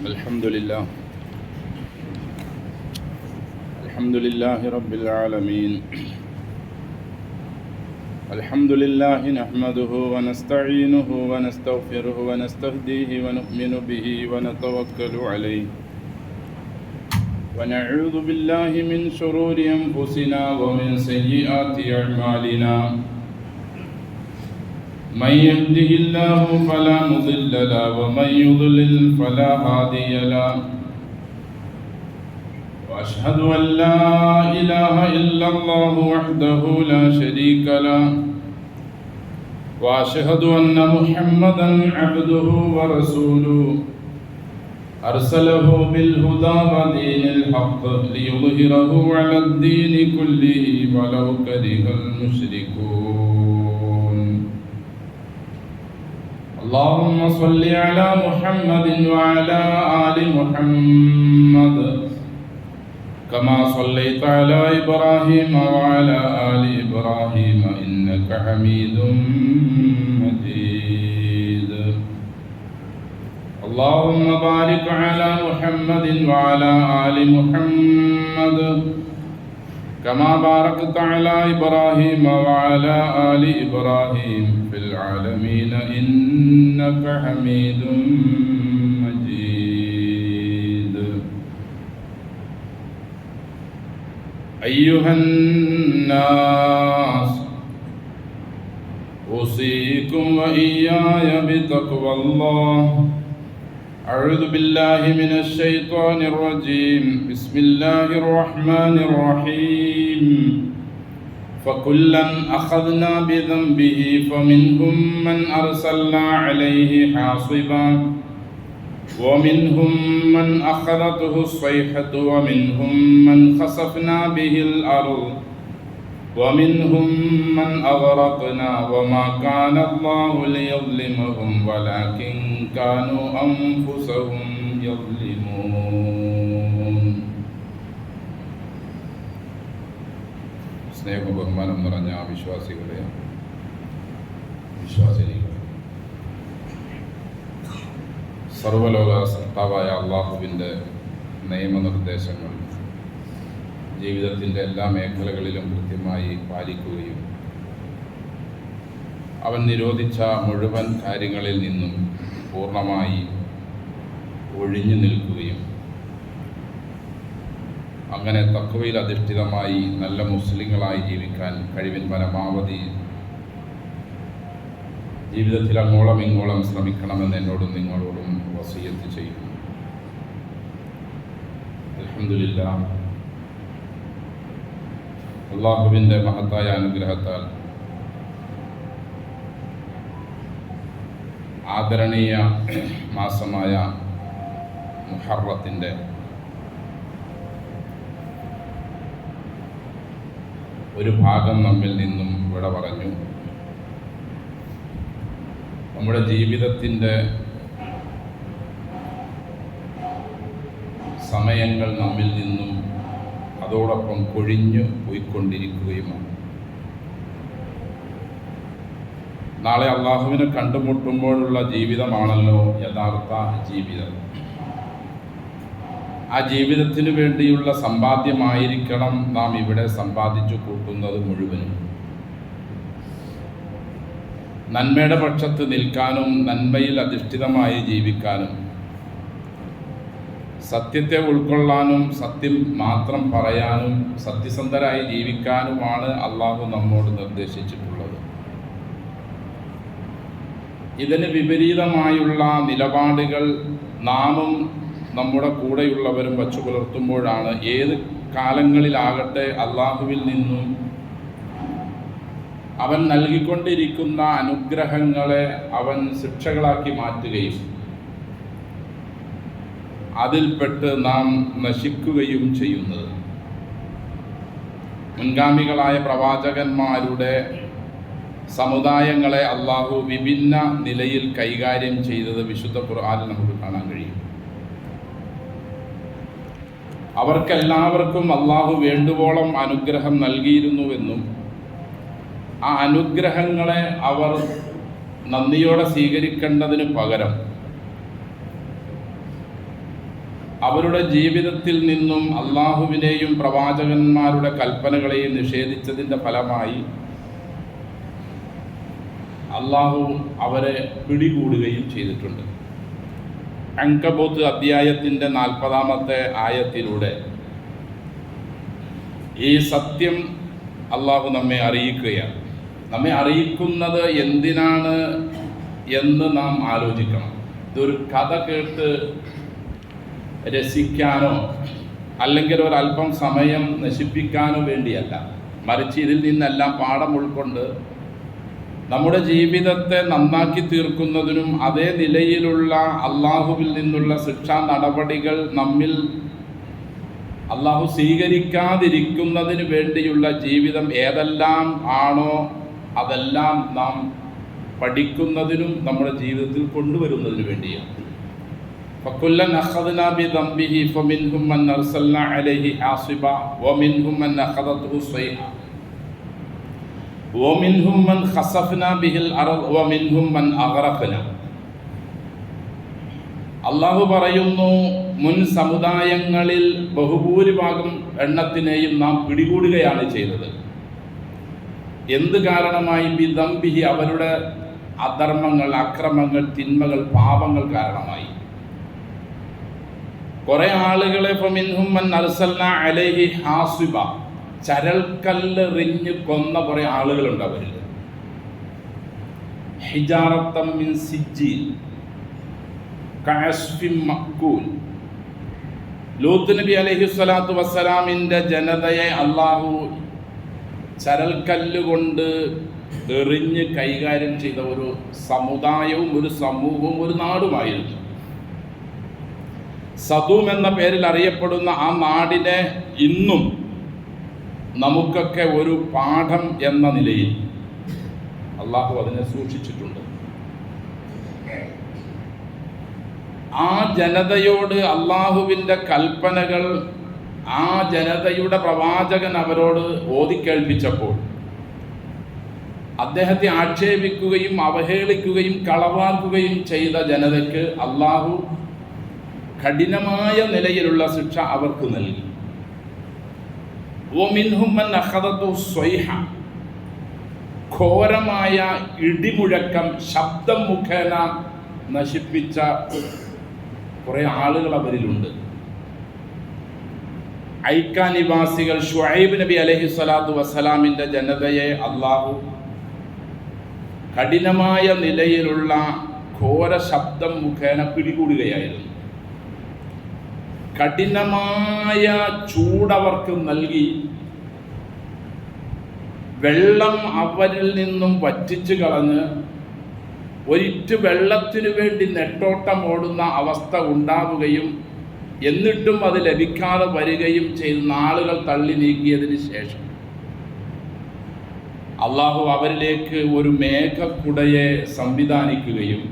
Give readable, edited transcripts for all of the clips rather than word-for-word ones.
الحمد لله رب العالمين. الحمد لله نحمده ونستعينه ونستغفره ونستهديه ونؤمن به ونتوكل عليه ونعوذ بالله من شرور أنفسنا ومن سيئات أعمالنا. من يهده الله فلا مضل له ومن يضلل فلا هادي له. وأشهد أن لا إله إلا الله وحده لا شريك له وأشهد أن محمدا عبده ورسوله أرسله بالهدى ودين الحق ليظهره على الدين كله ولو كره المشركون. اللهم صل على محمد وعلى آل محمد كما صليت على إبراهيم وعلى آل إبراهيم إنك حميد مجيد. اللهم بارك على محمد وعلى آل محمد كما باركت على إبراهيم وعلى آل إبراهيم في العالمين إنك حميد مجيد. أيها الناس أوصيكم وإياي بتقوى الله. أعوذ بالله من الشيطان الرجيم. بسم الله الرحمن الرحيم. فكلا أخذنا بذنبه فمنهم من أرسلنا عليه حاصبا ومنهم من أخذته الصيحة ومنهم من خسفنا به الأرض ومنهم من أغرقنا وما كان الله ليظلمهم ولكن كانوا أنفسهم يظلمون. സ്നേഹ ബഹുമാനം നിറഞ്ഞ വിശ്വാസികളെ, വിശ്വാസിനികളെ, സർവലോക സൃഷ്ടാവായ അള്ളാഹുവിൻ്റെ നിയമനിർദ്ദേശങ്ങൾ ജീവിതത്തിൻ്റെ എല്ലാ മേഖലകളിലും കൃത്യമായി പാലിക്കുകയും അവൻ നിരോധിച്ച മുഴുവൻ കാര്യങ്ങളിൽ നിന്നും പൂർണ്ണമായി ഒഴിഞ്ഞു നിൽക്കുകയും അങ്ങനെ തഖ്വയിൽ അധിഷ്ഠിതമായി നല്ല മുസ്ലിങ്ങളായി ജീവിക്കാൻ കഴിവിൻ പരമാവധി ജീവിതത്തിൽ അങ്ങോളം ഇങ്ങോളം ശ്രമിക്കണമെന്ന് എന്നോടും നിങ്ങളോടും വസിയത്ത് ചെയ്യുന്നു. അൽഹംദുലില്ലാഹ്, അള്ളാഹുവിൻ്റെ മഹത്തായ അനുഗ്രഹത്താൽ ആദരണീയ മാസമായ മുഹറത്തിൻ്റെ ഒരു ഭാഗം നമ്മിൽ നിന്നും വിട പറഞ്ഞു. നമ്മുടെ ജീവിതത്തിൻ്റെ സമയങ്ങൾ നമ്മിൽ നിന്നും അതോടൊപ്പം കൊഴിഞ്ഞു പോയിക്കൊണ്ടിരിക്കുകയുമാണ്. നാളെ അള്ളാഹുവിനെ കണ്ടുമുട്ടുമ്പോഴുള്ള ജീവിതമാണല്ലോ യഥാർത്ഥ ജീവിതം. ആ ജീവിതത്തിന് വേണ്ടിയുള്ള സമ്പാദ്യമായിരിക്കണം നാം ഇവിടെ സമ്പാദിച്ചു കൂട്ടുന്നത് മുഴുവനും. നന്മയുടെ പക്ഷത്ത് നിൽക്കാനും നന്മയിൽ അധിഷ്ഠിതമായി ജീവിക്കാനും സത്യത്തെ ഉൾക്കൊള്ളാനും സത്യം മാത്രം പറയാനും സത്യസന്ധരായി ജീവിക്കാനുമാണ് അള്ളാഹു നമ്മോട് നിർദ്ദേശിച്ചിട്ടുള്ളത്. ഇതിന് വിപരീതമായുള്ള നിലപാടുകൾ നാമും നമ്മുടെ കൂടെയുള്ളവരും വച്ചു പുലർത്തുമ്പോഴാണ് ഏത് കാലങ്ങളിലാകട്ടെ അള്ളാഹുവിൽ നിന്നും അവൻ നൽകിക്കൊണ്ടിരിക്കുന്ന അനുഗ്രഹങ്ങളെ അവൻ ശിക്ഷകളാക്കി മാറ്റുകയും അതിൽപ്പെട്ട് നാം നശിക്കുകയും ചെയ്യുന്നത്. മുൻഗാമികളായ പ്രവാചകന്മാരുടെ സമുദായങ്ങളെ അള്ളാഹു വിഭിന്ന നിലയിൽ കൈകാര്യം ചെയ്തത് വിശുദ്ധ ഖുർആനിൽ നമുക്ക് കാണാൻ കഴിയും. അവർക്കെല്ലാവർക്കും അള്ളാഹു വേണ്ടുവോളം അനുഗ്രഹം നൽകിയിരുന്നുവെന്നും ആ അനുഗ്രഹങ്ങളെ അവർ നന്ദിയോടെ സ്വീകരിക്കേണ്ടതിന് പകരം അവരുടെ ജീവിതത്തിൽ നിന്നും അള്ളാഹുവിനെയും പ്രവാചകന്മാരുടെ കൽപ്പനകളെയും നിഷേധിച്ചതിൻ്റെ ഫലമായി അള്ളാഹു അവരെ പിടികൂടുകയും ചെയ്തിട്ടുണ്ട്. അൻകബൂത്ത് അധ്യായത്തിൻ്റെ 40-ാമത്തെ ആയത്തിലൂടെ ഈ സത്യം അള്ളാഹു നമ്മെ അറിയിക്കുകയാണ്. നമ്മെ അറിയിക്കുന്നത് എന്തിനാണ് എന്ന് നാം ആലോചിക്കണം. ഇതൊരു കഥ കേട്ട് രസിക്കാനോ അല്ലെങ്കിൽ ഒരല്പം സമയം നശിപ്പിക്കാനോ വേണ്ടിയല്ല, മറിച്ച് ഇതിൽ നിന്നെല്ലാം പാഠം ഉൾക്കൊണ്ട് നമ്മുടെ ജീവിതത്തെ നന്നാക്കി തീർക്കുന്നതിനും അതേ നിലയിലുള്ള അള്ളാഹുവിൽ നിന്നുള്ള ശിക്ഷാ നടപടികൾ നമ്മിൽ അള്ളാഹു സ്വീകരിക്കാതിരിക്കുന്നതിന് വേണ്ടിയുള്ള ജീവിതം ഏതെല്ലാം ആണോ അതെല്ലാം നാം പഠിക്കുന്നതിനും നമ്മുടെ ജീവിതത്തിൽ കൊണ്ടുവരുന്നതിന് വേണ്ടിയാണ്. فَكُلًّا أَخَذْنَا بِذَنبِهِ فَمِنْهُم مَّنْ أَرْسَلْنَا عَلَيْهِ حَاصِبًا وَمِنْهُم مَّنْ أَخَذَتْهُ الصَّيْحَةُ وَمِنْهُم مَّنْ خَسَفْنَا بِهِ الْأَرْضَ وَمِنْهُم مَّنْ أَغْرَقْنَا. അള്ളാഹു പറയുന്നു, മുൻ സമുദായങ്ങളിൽ ബഹുഭൂരിഭാഗം എണ്ണത്തിനെയും നാം പിടികൂടുകയാണ് ചെയ്തത്. എന്ത് കാരണമായി? ബിദംബിഹി, അവരുടെ അധർമ്മങ്ങൾ, അക്രമങ്ങൾ, തിന്മകൾ, പാപങ്ങൾ കാരണമായി. കുറെ ആളുകളെ ഫമിൻഹും മൻ അർസൽനാ അലൈഹി ഹാസിബ, ചരൽക്കല്ലെറിഞ്ഞ് കൊന്ന കുറെ ആളുകളുണ്ട് അവരിൽ. ഹിജാറത്തം മിൻ സിജ്ജീൽ കഅസ്ഫിൻ മഅ്കൂൽ. ലൂത്ത് നബി അലൈഹി സ്വലാത്തു വസ്സലാമിൻ്റെ ജനതയെ അള്ളാഹു ചരൽക്കല്ലുകൊണ്ട് എറിഞ്ഞ് കൈകാര്യം ചെയ്ത ഒരു സമുദായവും ഒരു സമൂഹവും ഒരു നാടുമായിരുന്നു. സദൂം എന്ന പേരിൽ അറിയപ്പെടുന്ന ആ നാടിനെ ഇന്നും നമുക്കൊക്കെ ഒരു പാഠം എന്ന നിലയിൽ അള്ളാഹു അതിനെ സൂക്ഷിച്ചിട്ടുണ്ട്. ആ ജനതയോട് അള്ളാഹുവിൻ്റെ കൽപ്പനകൾ ആ ജനതയുടെ പ്രവാചകൻ അവരോട് ഓതിക്കേൾപ്പിച്ചപ്പോൾ അദ്ദേഹത്തെ ആക്ഷേപിക്കുകയും അവഹേളിക്കുകയും കളവാക്കുകയും ചെയ്ത ജനതയ്ക്ക് അള്ളാഹു കഠിനമായ നിലയിലുള്ള ശിക്ഷ അവർക്ക് നൽകി. വമിൻഹും മൻ അഖദതു സ്വൈഹ, ഘോരമായ ഇടിമുഴക്കം, ശബ്ദം മുഖേന നശിപ്പിച്ച കുറെ ആളുകൾ അവരിലുണ്ട്. ഐക്ക നിവാസികൾ ഷുഐബ് നബി അലൈഹി സ്വലാത്തു വസ്സലാമിൻ്റെ ജനതയെ അള്ളാഹു കഠിനമായ നിലയിലുള്ള ഘോര ശബ്ദം മുഖേന പിടികൂടുകയായിരുന്നു. കഠിനമായ ചൂടവർക്ക് നൽകി വെള്ളം അവരിൽ നിന്നും വറ്റിച്ചു കളഞ്ഞ് ഒരിറ്റ് വെള്ളത്തിനു വേണ്ടി നെട്ടോട്ടം ഓടുന്ന അവസ്ഥ ഉണ്ടാവുകയും എന്നിട്ടും അത് ലഭിക്കാതെ വരികയും ചെയ്ത് നാളുകൾ തള്ളി നീക്കിയതിന് ശേഷം അള്ളാഹു അവരിലേക്ക് ഒരു മേഘക്കുടയെ സംവിധാനിക്കുകയും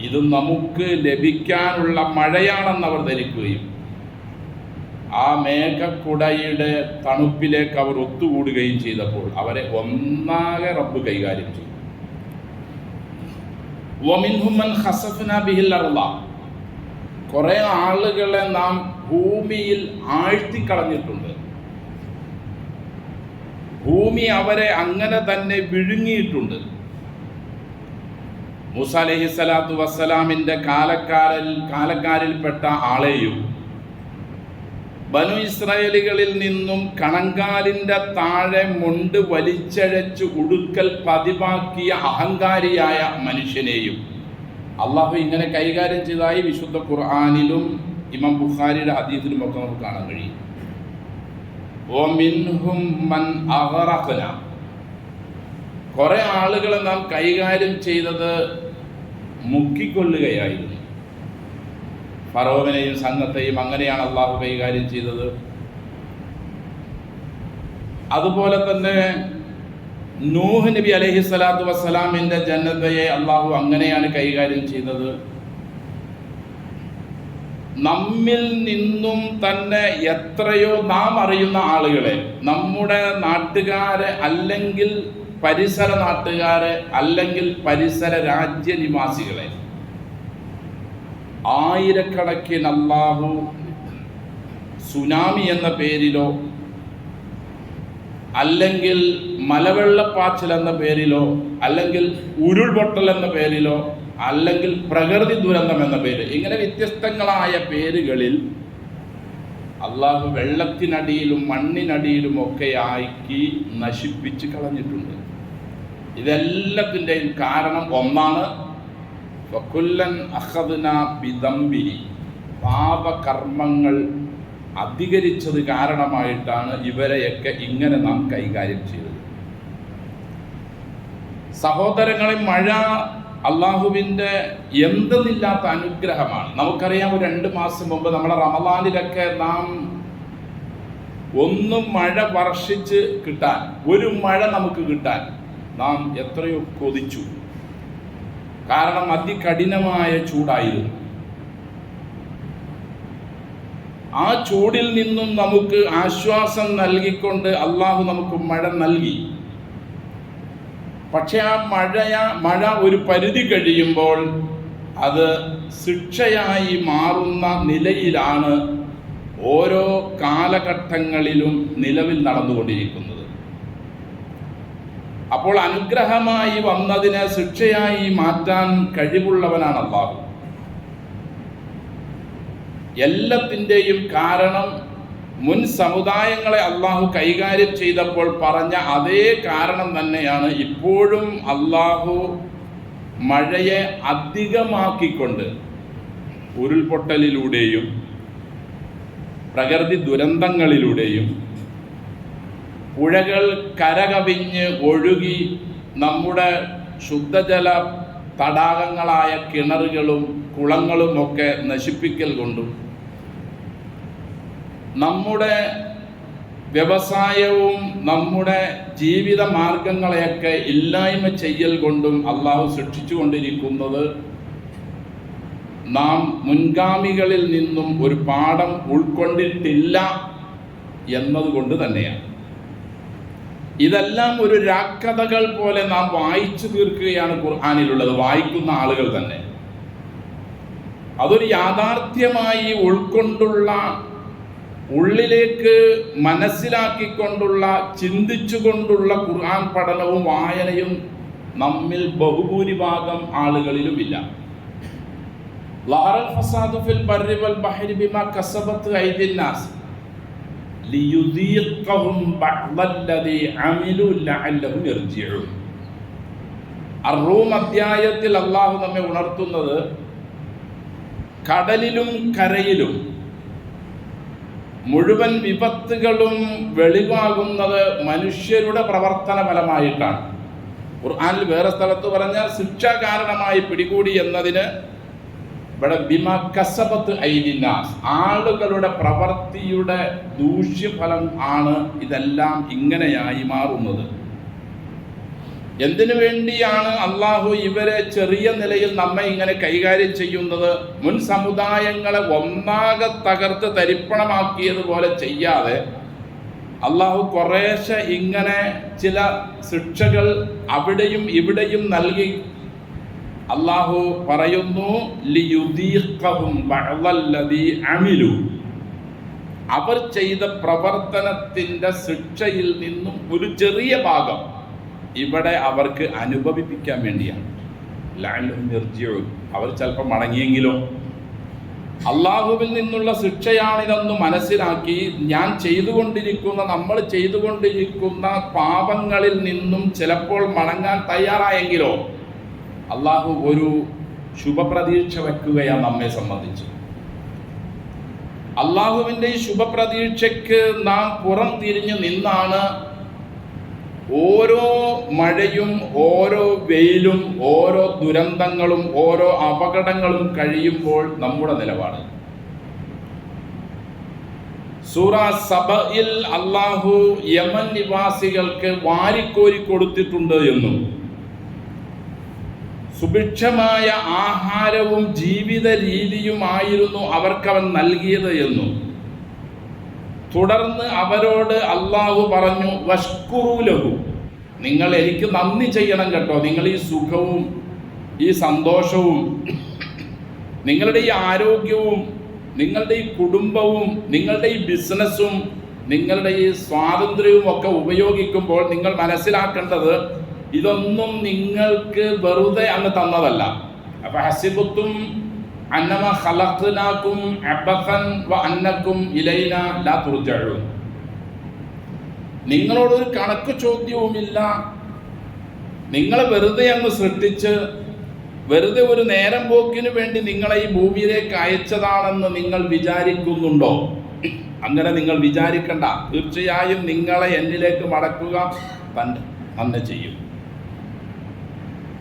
ഇത് നമുക്ക് ലഭിക്കാനുള്ള മഴയാണെന്ന് അവർ ധരിക്കുകയും ആ മേഘക്കുടയുടെ തണുപ്പിലേക്ക് അവർ ഒത്തുകൂടുകയും ചെയ്തപ്പോൾ അവരെ ഒന്നാകെ റബ്ബ് കൈകാര്യം ചെയ്തു. വമിൻഹും മൻ ഖസഫ്നാ ബിഹിൽ അർള, കുറെ ആളുകളെ നാം ഭൂമിയിൽ ആഴ്ത്തിക്കളഞ്ഞിട്ടുണ്ട്. ഭൂമി അവരെ അങ്ങനെ തന്നെ വിഴുങ്ങിയിട്ടുണ്ട്. മൂസ അലൈഹി സ്വലാത്തു വസ്സലാമിൻ്റെ കാലക്കാരിൽപ്പെട്ട ആളെയും ബനു ഇസ്രായേലികളിൽ നിന്നും കണങ്കാലിൻ്റെ താഴെ മുണ്ട് വലിച്ചഴച്ച് ഉടുക്കൽ പതിവാക്കിയ അഹങ്കാരിയായ മനുഷ്യനെയും അള്ളാഹു ഇങ്ങനെ കൈകാര്യം ചെയ്തതായി വിശുദ്ധ ഖുർആനിലും ഇമാം ബുഖാരിയുടെ ഹദീസിലും ഒക്കെ നമുക്ക് കാണാൻ കഴിയും. വമിൻഹും മൻ അഗ്റഖ്ന, കുറെ ആളുകളെ നാം കൈകാര്യം ചെയ്തത് മുക്കിക്കൊള്ളുകയായിരുന്നു. ഫറോവിനെയും സംഘത്തെയും അങ്ങനെയാണ് അള്ളാഹു കൈകാര്യം ചെയ്തത്. അതുപോലെ തന്നെ നൂഹ് നബി അലൈഹി സ്വലാത്തു വസ്സലാമിൻ്റെ ജനതയെ അള്ളാഹു അങ്ങനെയാണ് കൈകാര്യം ചെയ്തത്. നമ്മിൽ നിന്നും തന്നെ എത്രയോ നാം അറിയുന്ന ആളുകളെ, നമ്മുടെ നാട്ടുകാരെ അല്ലെങ്കിൽ പരിസര നാട്ടുകാരെ അല്ലെങ്കിൽ പരിസര രാജ്യ നിവാസികളെ ആയിരക്കണക്കിന് അല്ലാഹു സുനാമി എന്ന പേരിലോ അല്ലെങ്കിൽ മലവെള്ളപ്പാച്ചിൽ എന്ന പേരിലോ അല്ലെങ്കിൽ ഉരുൾപൊട്ടൽ എന്ന പേരിലോ അല്ലെങ്കിൽ പ്രകൃതി ദുരന്തം എന്ന പേര്, ഇങ്ങനെ വ്യത്യസ്തങ്ങളായ പേരുകളിൽ അള്ളാഹു വെള്ളത്തിനടിയിലും മണ്ണിനടിയിലും ഒക്കെ ആക്കി നശിപ്പിച്ച് കളഞ്ഞിട്ടുണ്ട്. ഇതെല്ലാത്തിൻ്റെയും കാരണം ഒന്നാണ് വകുല്ലൻ അഖദ്നാ ബിദംബിഹി, പാപകർമ്മങ്ങൾ അധികരിച്ചത് കാരണമായിട്ടാണ് ഇവരെയൊക്കെ ഇങ്ങനെ നാം കൈകാര്യം ചെയ്തത്. സഹോദരങ്ങളെ, മഴ അള്ളാഹുവിൻ്റെ എന്തെന്നില്ലാത്ത അനുഗ്രഹമാണ്. നമുക്കറിയാം, 2 മാസം മുമ്പ് നമ്മുടെ റമദാനിലൊക്കെ നാം ഒന്നും മഴ വർഷിച്ച് കിട്ടാൻ, ഒരു മഴ നമുക്ക് കിട്ടാൻ നാം എത്രയോ കൊതിച്ചു. കാരണം അതികഠിനമായ ചൂടായിരുന്നു. ആ ചൂടിൽ നിന്നും നമുക്ക് ആശ്വാസം നൽകിക്കൊണ്ട് അള്ളാഹു നമുക്ക് മഴ നൽകി. പക്ഷെ ആ മഴ ഒരു പരിധി കഴിയുമ്പോൾ അത് ശിക്ഷയായി മാറുന്ന നിലയിലാണ് ഓരോ കാലഘട്ടങ്ങളിലും നിലവിൽ നടന്നുകൊണ്ടിരിക്കുന്നത്. അപ്പോൾ അനുഗ്രഹമായി വന്നതിനെ ശിക്ഷയായി മാറ്റാൻ കഴിവുള്ളവനാണ് അല്ലാഹു. എല്ലാത്തിൻ്റെയും കാരണം മുൻ സമുദായങ്ങളെ അള്ളാഹു കൈകാര്യം ചെയ്തപ്പോൾ പറഞ്ഞ അതേ കാരണം തന്നെയാണ് ഇപ്പോഴും അള്ളാഹു മഴയെ അധികമാക്കിക്കൊണ്ട് ഉരുൾപൊട്ടലിലൂടെയും പ്രകൃതി ദുരന്തങ്ങളിലൂടെയും പുഴകൾ കരകവിഞ്ഞ് ഒഴുകി നമ്മുടെ ശുദ്ധജല തടാകങ്ങളായ കിണറുകളും കുളങ്ങളുമൊക്കെ നശിപ്പിക്കൽ കൊണ്ടും നമ്മുടെ വ്യവസായവും നമ്മുടെ ജീവിത മാർഗങ്ങളെയൊക്കെ ഇല്ലായ്മ ചെയ്യൽ കൊണ്ടും അള്ളാഹു സൃഷ്ടിച്ചു കൊണ്ടിരിക്കുന്നത് നാം മുൻഗാമികളിൽ നിന്നും ഒരു പാഠം ഉൾക്കൊണ്ടിട്ടില്ല എന്നതുകൊണ്ട് തന്നെയാണ്. ഇതെല്ലാം ഒരു രാക്കഥകൾ പോലെ നാം വായിച്ചു തീർക്കുകയാണ് ഖുർആനിലുള്ളത്, വായിക്കുന്ന ആളുകൾ തന്നെ. അതൊരു യാഥാർത്ഥ്യമായി ഉൾക്കൊണ്ടുള്ള, ഉള്ളിലേക്ക് മനസ്സിലാക്കിക്കൊണ്ടുള്ള, ചിന്തിച്ചുകൊണ്ടുള്ള ഖുർആൻ പഠനവും വായനയും നമ്മിൽ ബഹുഭൂരിഭാഗം ആളുകളിലുമില്ല. ലഹറൽ ഫസാദു ഫിൽ ബർരി വൽ ബഹരി ബിമാ കസബത് ഐദിൻ നാസ് ലിയുദീഖഹും ബഅദല്ലദീ അമിലു ലഅല്ലഹും യർജിഊൻ. അർ-റൂം അധ്യായത്തിൽ അല്ലാഹു നമ്മെ ഉണർത്തുന്നത് കടലിലും കരയിലും മുഴുവൻ വിപത്തുകളും വെളിവാകുന്നത് മനുഷ്യരുടെ പ്രവർത്തന ഫലമായിട്ടാണ്. ഖുർആനിൽ വേറെ സ്ഥലത്ത് പറഞ്ഞാൽ ശിക്ഷ കാരണമായി പിടികൂടി എന്നതിന് ഇവിടെ ബിമാ കസബത്ത് ഐദിന്നാസ്, ആളുകളുടെ പ്രവൃത്തിയുടെ ദൂഷ്യഫലം ആണ് ഇതെല്ലാം ഇങ്ങനെയായി മാറുന്നത്. എന്തിനു വേണ്ടിയാണ് അള്ളാഹു ഇവരെ ചെറിയ നിലയിൽ നമ്മെ ഇങ്ങനെ കൈകാര്യം ചെയ്യുന്നത്? മുൻ സമുദായങ്ങളെ ഒന്നാകെ തകർത്ത് തരിപ്പണമാക്കിയതുപോലെ ചെയ്യാതെ അള്ളാഹു കുറേശ്ശെ ഇങ്ങനെ ചില ശിക്ഷകൾ അവിടെയും ഇവിടെയും നൽകി അള്ളാഹു പറയുന്നു, ലിയുദീഖഹും ബഅദല്ലദീ അമിലു, അവർ ചെയ്ത പ്രവർത്തനത്തിൻ്റെ ശിക്ഷയിൽ നിന്നും ഒരു ചെറിയ ഭാഗം ഇവിടെ അവർക്ക് അനുഭവിപ്പിക്കാൻ വേണ്ടിയാണ്. ലഅല്ലഹും യർജിഊൻ, അവർ ചിലപ്പോൾ മടങ്ങിയെങ്കിലോ. അള്ളാഹുവിൽ നിന്നുള്ള ശിക്ഷയാണിതെന്ന് മനസ്സിലാക്കി നമ്മൾ ചെയ്തുകൊണ്ടിരിക്കുന്ന പാപങ്ങളിൽ നിന്നും ചിലപ്പോൾ മടങ്ങാൻ തയ്യാറായെങ്കിലോ അള്ളാഹു ഒരു ശുഭപ്രതീക്ഷ വയ്ക്കുകയാണ് നമ്മെ സംബന്ധിച്ച്. അള്ളാഹുവിൻ്റെ ഈ ശുഭപ്രതീക്ഷയ്ക്ക് നാം പുറം തിരിഞ്ഞു നിന്നാണ് ഓരോ മഴയും ഓരോ വെയിലും ഓരോ ദുരന്തങ്ങളും ഓരോ അപകടങ്ങളും കഴിയുമ്പോൾ നമ്മുടെ നിലപാട്. സൂറ സബയിൽ അള്ളാഹു യമൻ നിവാസികൾക്ക് വാരിക്കോരി കൊടുത്തിട്ടുണ്ട് എന്നും സുഭിക്ഷമായ ആഹാരവും ജീവിത രീതിയുമായിരുന്നു അവർക്കവൻ നൽകിയത് എന്നും തുടർന്ന് അവരോട് അള്ളാഹു പറഞ്ഞു, വഷ്കുറൂ ലഹു, നിങ്ങൾ എനിക്ക് നന്ദി ചെയ്യണം കേട്ടോ. നിങ്ങൾ ഈ സുഖവും ഈ സന്തോഷവും നിങ്ങളുടെ ഈ ആരോഗ്യവും നിങ്ങളുടെ ഈ കുടുംബവും നിങ്ങളുടെ ഈ ബിസിനസ്സും നിങ്ങളുടെ ഈ സ്വാതന്ത്ര്യവും ഒക്കെ ഉപയോഗിക്കുമ്പോൾ നിങ്ങൾ മനസ്സിലാക്കേണ്ടത് ഇതൊന്നും നിങ്ങൾക്ക് വെറുതെ അങ്ങ് തന്നതല്ല. അപ്പൊ ഹസിബത്തും അന്നമ ഖലഖ്നാകും അബസൻ വ അന്നകും ഇലൈനാ ലാ തുർജഊൻ. നിങ്ങളോടൊരു കണക്ക് ചോദ്യവുമില്ല. നിങ്ങളെ വെറുതെ അങ്ങ് സൃഷ്ടിച്ച് വെറുതെ ഒരു നേരം പോക്കിന് വേണ്ടി നിങ്ങളെ ഈ ഭൂമിയിലേക്ക് അയച്ചതാണെന്ന് നിങ്ങൾ വിചാരിക്കുന്നുണ്ടോ? അങ്ങനെ നിങ്ങൾ വിചാരിക്കണ്ട. തീർച്ചയായും നിങ്ങളെ എന്നിലേക്ക് മടക്കുക തന്നെ ചെയ്യും.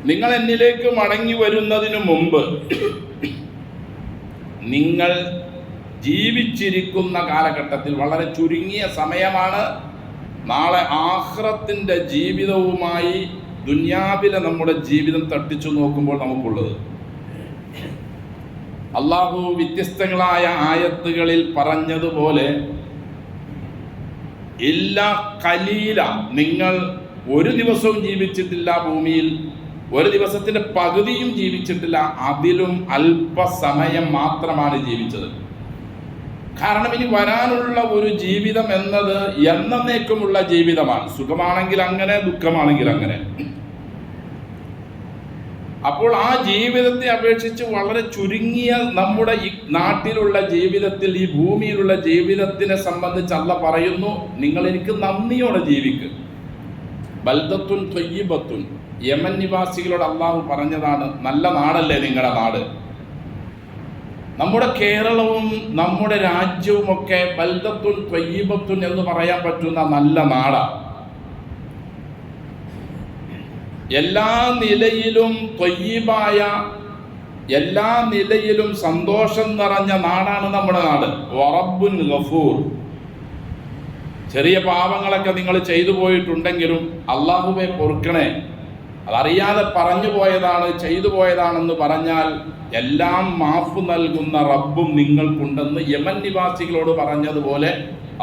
നിങ്ങൾ എന്നിലേക്ക് മടങ്ങി വരുന്നതിന് മുമ്പ് നിങ്ങൾ ജീവിച്ചിരിക്കുന്ന കാലഘട്ടത്തിൽ വളരെ ചുരുങ്ങിയ സമയമാണ്. നാളെ ആഖിറത്തിന്റെ ജീവിതവുമായി ദുനിയാവിലെ നമ്മുടെ ജീവിതം തട്ടിച്ചു നോക്കുമ്പോൾ നമുക്കുള്ളത്. അള്ളാഹു വ്യത്യസ്തങ്ങളായ ആയത്തുകളിൽ പറഞ്ഞതുപോലെ ഇല്ലാ ഖലീല, നിങ്ങൾ ഒരു ദിവസവും ജീവിച്ചിട്ടില്ല ഭൂമിയിൽ, ഒരു ദിവസത്തിന്റെ പകുതിയും ജീവിച്ചിട്ടില്ല, അതിലും അല്പസമയം മാത്രമാണ് ജീവിച്ചത്. കാരണം ഇനി വരാനുള്ള ഒരു ജീവിതം എന്നത് എന്നേക്കുമുള്ള ജീവിതമാണ്. സുഖമാണെങ്കിൽ അങ്ങനെ, ദുഃഖമാണെങ്കിൽ അങ്ങനെ. അപ്പോൾ ആ ജീവിതത്തെ അപേക്ഷിച്ച് വളരെ ചുരുങ്ങിയ നമ്മുടെ ഈ നാട്ടിലുള്ള ജീവിതത്തിൽ, ഈ ഭൂമിയിലുള്ള ജീവിതത്തിനെ സംബന്ധിച്ച് അല്ലാഹ് പറയുന്നു, നിങ്ങൾ എനിക്ക് നന്ദിയോടെ ജീവിക്കുക. ബൽദത്തുൻ ത്വയ്യിബത്തുൻ, യമൻ നിവാസികളോട് അള്ളാഹു പറഞ്ഞതാണ്, നല്ല നാടല്ലേ നിങ്ങളുടെ നാട്. നമ്മുടെ കേരളവും നമ്മുടെ രാജ്യവുമൊക്കെ ബൽദത്തുൻ ത്വയ്യിബത്തുൻ എന്ന് പറയാൻ പറ്റുന്ന നല്ല നാടാണ്. എല്ലാ നിലയിലും ത്വയ്യിബായ, എല്ലാ നിലയിലും സന്തോഷം നിറഞ്ഞ നാടാണ് നമ്മുടെ നാട്. വറബ്ബുൻ ഗഫൂർ. ചെറിയ പാപങ്ങളൊക്കെ നിങ്ങൾ ചെയ്തു പോയിട്ടുണ്ടെങ്കിലും അള്ളാഹുവെ പൊറുക്കണേ, അതറിയാതെ പറഞ്ഞു പോയതാണ്, ചെയ്തു പോയതാണെന്ന് പറഞ്ഞാൽ എല്ലാം മാഫ് നൽകുന്ന റബ്ബും നിങ്ങൾക്കുണ്ടെന്ന് യമൻ നിവാസികളോട് പറഞ്ഞതുപോലെ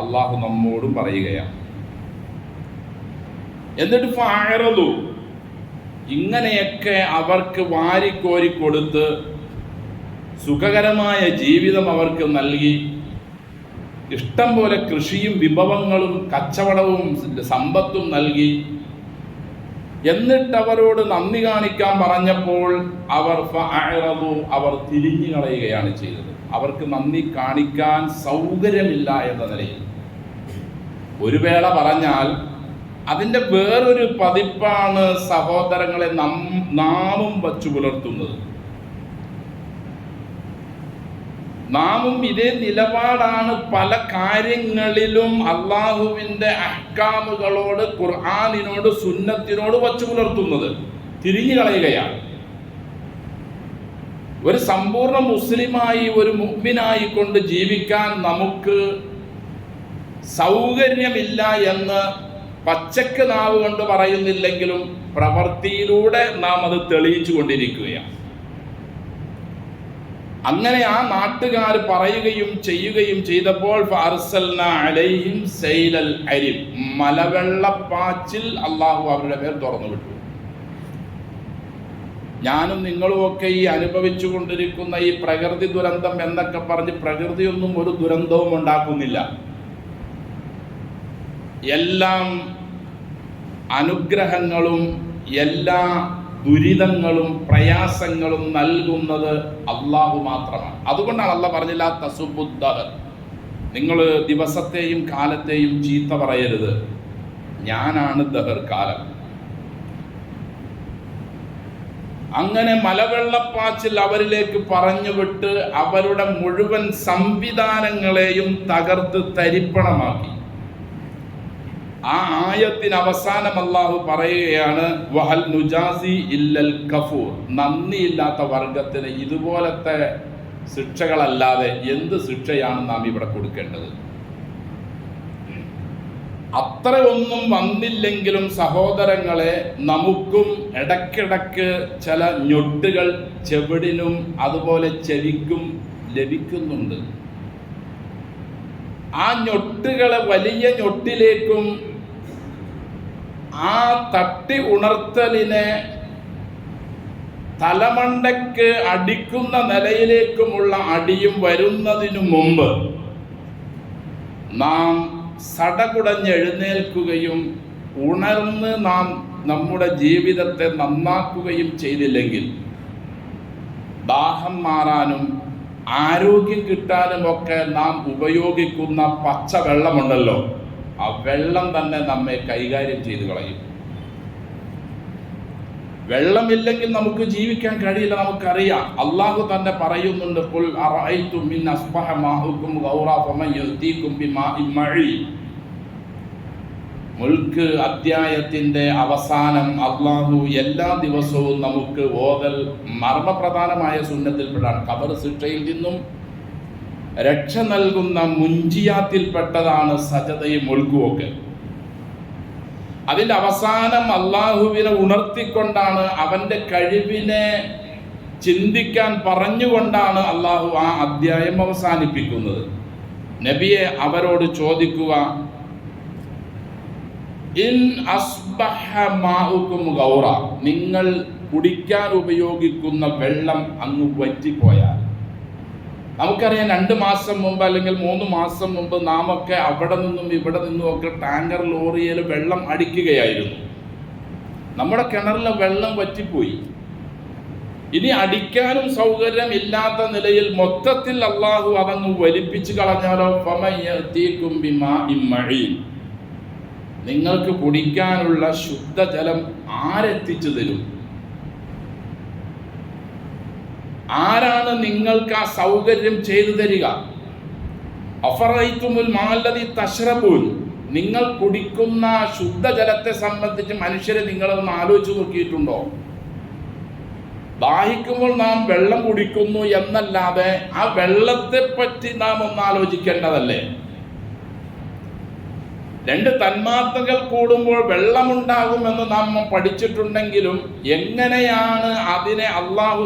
അള്ളാഹു നമ്മോടും പറയുകയാണ്. എന്നിട്ട് ഫഅറദു, ഇങ്ങനെയൊക്കെ അവർക്ക് വാരിക്കോരി കൊടുത്ത് സുഖകരമായ ജീവിതം അവർക്ക് നൽകി, ഇഷ്ടം പോലെ കൃഷിയും വിഭവങ്ങളും കച്ചവടവും സമ്പത്തും നൽകി, എന്നിട്ട് അവരോട് നന്ദി കാണിക്കാൻ പറഞ്ഞപ്പോൾ അവർ തിരിഞ്ഞു കളയുകയാണ് ചെയ്തത്. അവർക്ക് നന്ദി കാണിക്കാൻ സൗകര്യമില്ല എന്ന നിലയിൽ. ഒരു വേള പറഞ്ഞാൽ അതിൻ്റെ വേറൊരു പതിപ്പാണ് സഹോദരങ്ങളെ നാമും വച്ചു പുലർത്തുന്നത്. നാമും ഇതേ നിലപാടാണ് പല കാര്യങ്ങളിലും അള്ളാഹുവിൻ്റെ അഹ്കാമുകളോട്, ഖുർആനിനോട്, സുന്നത്തിനോട് വച്ചു പുലർത്തുന്നത്. തിരിഞ്ഞു കളയുകയാണ്. ഒരു സമ്പൂർണ്ണ മുസ്ലിമായി, ഒരു മുഅ്മിനായി കൊണ്ട് ജീവിക്കാൻ നമുക്ക് സൗകര്യമില്ല എന്ന് പച്ചക്ക് നാവ് കൊണ്ട് പറയുന്നില്ലെങ്കിലും പ്രവൃത്തിയിലൂടെ നാം അത് തെളിയിച്ചു കൊണ്ടിരിക്കുകയാണ്. അങ്ങനെ ആ നാട്ടുകാർ പറയുകയും ചെയ്യുകയും ചെയ്തപ്പോൾ ഫഅർസൽനാ അലൈഹിം സൈലൽ അരിം, മലവെള്ളപ്പാച്ചിൽ അള്ളാഹു അവരുടെ മേൽ തുറന്നു വിട്ടു. ഞാനും നിങ്ങളുമൊക്കെ ഈ അനുഭവിച്ചു കൊണ്ടിരിക്കുന്ന ഈ പ്രകൃതി ദുരന്തം എന്നൊക്കെ പറഞ്ഞ് പ്രകൃതിയൊന്നും ഒരു ദുരന്തവും ഉണ്ടാക്കുന്നില്ല. എല്ലാം അനുഗ്രഹങ്ങളും എല്ലാ ദുരിതങ്ങളും പ്രയാസങ്ങളും നൽകുന്നത് അള്ളാഹു മാത്രമാണ്. അതുകൊണ്ടാണ് അള്ളാഹ് പറഞ്ഞില്ല തസുബുദ്ദഹർ, നിങ്ങൾ ദിവസത്തെയും കാലത്തെയും ചീത്ത പറയരുത്, ഞാനാണ് ദഹർ, കാലം. അങ്ങനെ മലവെള്ളപ്പാച്ചിൽ അവരിലേക്ക് പറഞ്ഞുവിട്ട് അവരുടെ മുഴുവൻ സംവിധാനങ്ങളെയും തകർത്ത് തരിപ്പണമാക്കി. ആ ആയത്തിന് അവസാനം അല്ലാഹു പറയുകയാണ്, വഹൽ നുജാസി ഇല്ലൽ കഫൂർ, നന്ദിയില്ലാത്ത വർഗത്തിന് ഇതുപോലത്തെ ശിക്ഷകളല്ലാതെ എന്ത് ശിക്ഷയാണ് നാം ഇവിടെ കൊടുക്കേണ്ടത്? അത്ര ഒന്നും വന്നില്ലെങ്കിലും സഹോദരങ്ങളെ, നമുക്കും ഇടയ്ക്കിടയ്ക്ക് ചില ഞൊട്ടുകൾ ചെവിടിനും അതുപോലെ ചെവിക്കും ലഭിക്കുന്നുണ്ട്. ആ ഞൊട്ടുകളെ വലിയ ഞൊട്ടിലേക്കും ആ തട്ടി ഉണർത്തലിനെ തലമണ്ടയ്ക്ക് അടിക്കുന്ന നിലയിലേക്കുമുള്ള അടിയും വരുന്നതിനു മുമ്പ് നാം സടകുടഞ്ഞെഴുന്നേൽക്കുകയും ഉണർന്ന് നാം നമ്മുടെ ജീവിതത്തെ നന്നാക്കുകയും ചെയ്തില്ലെങ്കിൽ ദാഹം മാറാനും ആരോഗ്യം കിട്ടാനുമൊക്കെ നാം ഉപയോഗിക്കുന്ന പച്ചവെള്ളമുണ്ടല്ലോ, ആ വെള്ളം തന്നെ നമ്മെ കൈകാര്യം ചെയ്ത് കളയും. വെള്ളമില്ലെങ്കിൽ നമുക്ക് ജീവിക്കാൻ കഴിയില്ല. നമുക്കറിയാം, അള്ളാഹു തന്നെ പറയുന്നുണ്ട്, ഖുൽ അറഅയ്തും മിൻ അസ്ബഹ മാഉകും ഗൗറാ ഫമൻ യഅതീകും ബിമാഇൻ മഈൻ. മുൽക്ക് അധ്യായത്തിന്റെ അവസാനം അള്ളാഹു എല്ലാ ദിവസവും നമുക്ക് ഓതൽ മർമ്മപ്രധാനമായ സുന്നത്തിൽപ്പെട്ടാണ്. ഖബർ ശിക്ഷയിൽ നിന്നും രക്ഷ നൽകുന്ന മുഞ്ചിയാത്തിൽപ്പെട്ടതാണ് സജദയും മുൽക്കും ഒക്കെ. അതിൻ്റെ അവസാനം അള്ളാഹുവിനെ ഉണർത്തിക്കൊണ്ടാണ്, അവൻ്റെ കഴിവിനെ ചിന്തിക്കാൻ പറഞ്ഞുകൊണ്ടാണ് അള്ളാഹു ആ അധ്യായം അവസാനിപ്പിക്കുന്നത്. നബിയെ അവരോട് ചോദിക്കുക, ഇൻ അസ്ബഹ മാഉകും ഗൗറ, നിങ്ങൾ കുടിക്കാൻ ഉപയോഗിക്കുന്ന വെള്ളം അങ്ങ് വറ്റിപ്പോയാൽ. നമുക്കറിയാം, 2 മാസം മുമ്പ് അല്ലെങ്കിൽ 3 മാസം മുമ്പ് നാം ഒക്കെ അവിടെ നിന്നും ഇവിടെ നിന്നും ഒക്കെ ടാങ്കർ ലോറിയിൽ വെള്ളം അടിക്കുകയായിരുന്നു. നമ്മുടെ കിണറിലെ വെള്ളം വറ്റിപ്പോയി. ഇനി അടിക്കാനും സൗകര്യം ഇല്ലാത്ത നിലയിൽ മൊത്തത്തിൽ അള്ളാഹു അതങ്ങ് വലിപ്പിച്ചു കളഞ്ഞാലോ? ഫമൻ യഅതീകും ബിമാഇൻ മഈൻ, നിങ്ങൾക്ക് കുടിക്കാനുള്ള ശുദ്ധജലം ആരെത്തിച്ചു തരും? ആരാണ് നിങ്ങൾക്ക് ആ സൗകര്യം ചെയ്തു തരിക? അഫറൈതുമുൽ മാഅല്ലദി തശ്റബൂൻ, നിങ്ങൾ കുടിക്കുന്ന ശുദ്ധജലത്തെ സംബന്ധിച്ച് മനുഷ്യരെ നിങ്ങളൊന്ന് ആലോചിച്ച് നോക്കിയിട്ടുണ്ടോ? ദാഹിക്കുമ്പോൾ നാം വെള്ളം കുടിക്കുന്നു എന്നല്ലാതെ ആ വെള്ളത്തെ പറ്റി നാം ഒന്ന് ആലോചിക്കേണ്ടതല്ലേ? 2 തന്മാത്രകൾ കൂടുമ്പോൾ വെള്ളമുണ്ടാകുമെന്ന് നാം പഠിച്ചിട്ടുണ്ടെങ്കിലും എങ്ങനെയാണ് അതിനെ അള്ളാഹു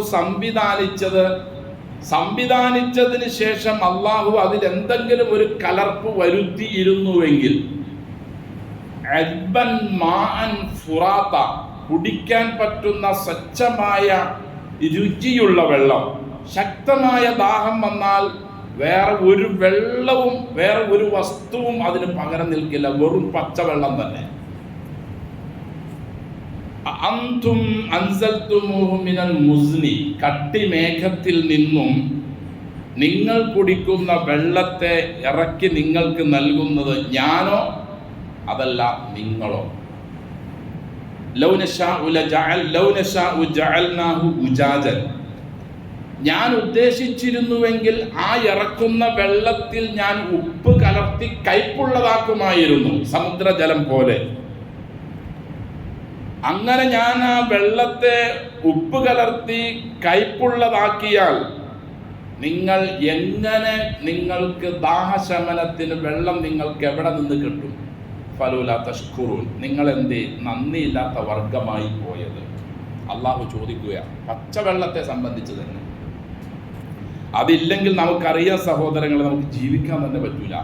സംവിധാനിച്ചതിന് ശേഷം അള്ളാഹു അതിലെന്തെങ്കിലും ഒരു കലർപ്പ് വരുത്തിയിരുന്നുവെങ്കിൽ അൽബൻ മാഅൻ ഫുറാത്ത, കുടിക്കാൻ പറ്റുന്ന സ്വച്ഛമായ രുചിയുള്ള വെള്ളം, ശക്തമായ ദാഹം വന്നാൽ വേറെ ഒരു വെള്ളവും വേറെ ഒരു വസ്തുവും അതിന് പകരം നിൽക്കില്ല, വെറും പച്ചവെള്ളം തന്നെ. അൻതും അൻസൽതുമൂഹു മിനൽ മുസ്നി, കട്ടിമേഘത്തിൽ നിന്നും നിങ്ങൾ കുടിക്കുന്ന വെള്ളത്തെ ഇറക്കി നിങ്ങൾക്ക് നൽകുന്നത് ഞാനോ അതല്ല നിങ്ങളോ? ലൗ നശാഉ ജഅൽനാഹു ഉജാജൻ, ഞാൻ ഉദ്ദേശിച്ചിരുന്നുവെങ്കിൽ ആ ഇറക്കുന്ന വെള്ളത്തിൽ ഞാൻ ഉപ്പ് കലർത്തി കയ്പുള്ളതാക്കുമായിരുന്നു, സമുദ്രജലം പോലെ. അങ്ങനെ ഞാൻ ആ വെള്ളത്തെ ഉപ്പ് കലർത്തി കയ്പുള്ളതാക്കിയാൽ നിങ്ങൾ എങ്ങനെ, നിങ്ങൾക്ക് ദാഹശമനത്തിന് വെള്ളം നിങ്ങൾക്ക് എവിടെ നിന്ന് കിട്ടും? ഫലൂല തഷ്കുറൂൻ, നിങ്ങൾ എന്തേ നന്ദിയില്ലാത്ത വർഗമായി പോയത്? അള്ളാഹു ചോദിക്കുകയാണ് പച്ചവെള്ളത്തെ സംബന്ധിച്ച് തന്നെ. അതില്ലെങ്കിൽ നമുക്കറിയാം സഹോദരങ്ങളെ, നമുക്ക് ജീവിക്കാൻ തന്നെ പറ്റൂല.